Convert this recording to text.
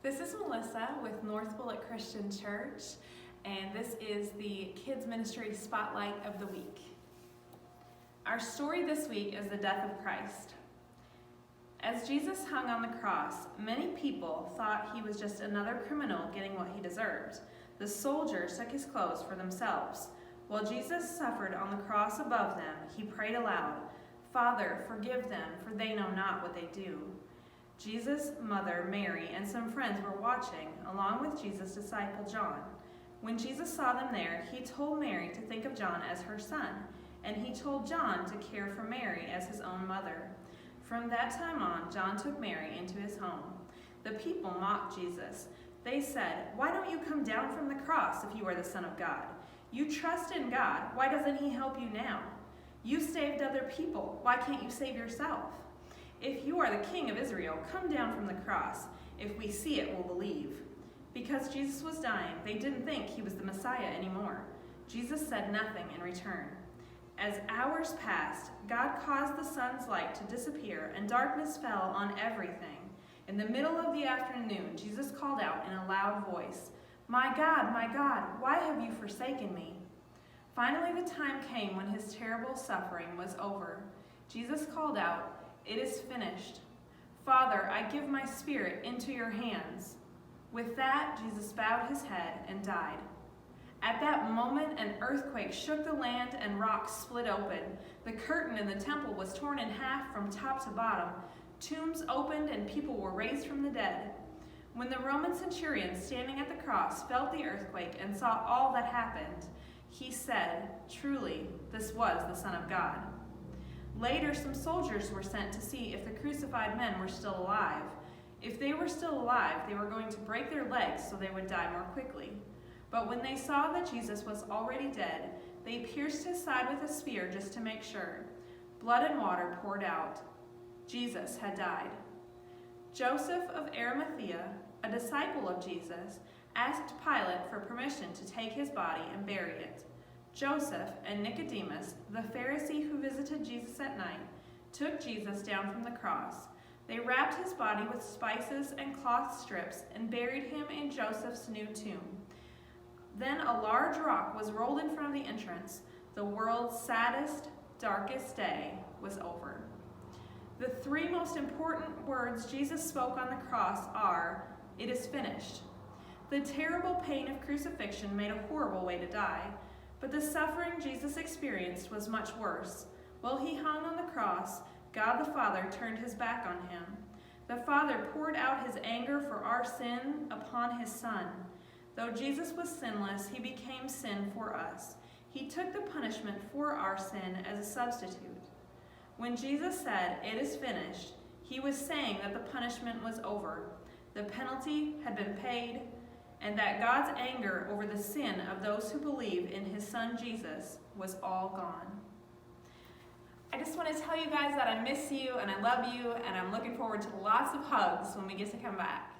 This is Melissa with North Bullitt Christian Church, and this is the Kids Ministry Spotlight of the Week. Our story this week is the death of Christ. As Jesus hung on the cross, many people thought he was just another criminal getting what he deserved. The soldiers took his clothes for themselves. While Jesus suffered on the cross above them, he prayed aloud, "Father, forgive them, for they know not what they do." Jesus' mother, Mary, and some friends were watching, along with Jesus' disciple John. When Jesus saw them there, he told Mary to think of John as her son, and he told John to care for Mary as his own mother. From that time on, John took Mary into his home. The people mocked Jesus. They said, "Why don't you come down from the cross if you are the Son of God? You trust in God. Why doesn't he help you now? You saved other people. Why can't you save yourself? If you are the King of Israel, come down from the cross. If we see it, we'll believe." Because Jesus was dying, they didn't think he was the Messiah anymore. Jesus said nothing in return. As hours passed, God caused the sun's light to disappear, and darkness fell on everything. In the middle of the afternoon, Jesus called out in a loud voice, my God, why have you forsaken me?" Finally, the time came when his terrible suffering was over. Jesus called out, "It is finished. Father, I give my spirit into your hands." With that, Jesus bowed his head and died. At that moment, an earthquake shook the land and rocks split open. The curtain in the temple was torn in half from top to bottom. Tombs opened and people were raised from the dead. When the Roman centurion standing at the cross felt the earthquake and saw all that happened, he said, "Truly, this was the Son of God." Later, some soldiers were sent to see if the crucified men were still alive. If they were still alive, they were going to break their legs so they would die more quickly. But when they saw that Jesus was already dead, they pierced his side with a spear just to make sure. Blood and water poured out. Jesus had died. Joseph of Arimathea, a disciple of Jesus, asked Pilate for permission to take his body and bury it. Joseph and Nicodemus, the Pharisee who visited Jesus at night, took Jesus down from the cross. They wrapped his body with spices and cloth strips and buried him in Joseph's new tomb. Then a large rock was rolled in front of the entrance. The world's saddest, darkest day was over. The three most important words Jesus spoke on the cross are, "It is finished." The terrible pain of crucifixion made a horrible way to die, but the suffering Jesus experienced was much worse. While he hung on the cross, God the Father turned his back on him. The Father poured out his anger for our sin upon his Son. Though Jesus was sinless, he became sin for us. He took the punishment for our sin as a substitute. When Jesus said, "It is finished," he was saying that the punishment was over. The penalty had been paid, and that God's anger over the sin of those who believe in his Son Jesus was all gone. I just want to tell you guys that I miss you and I love you, and I'm looking forward to lots of hugs when we get to come back.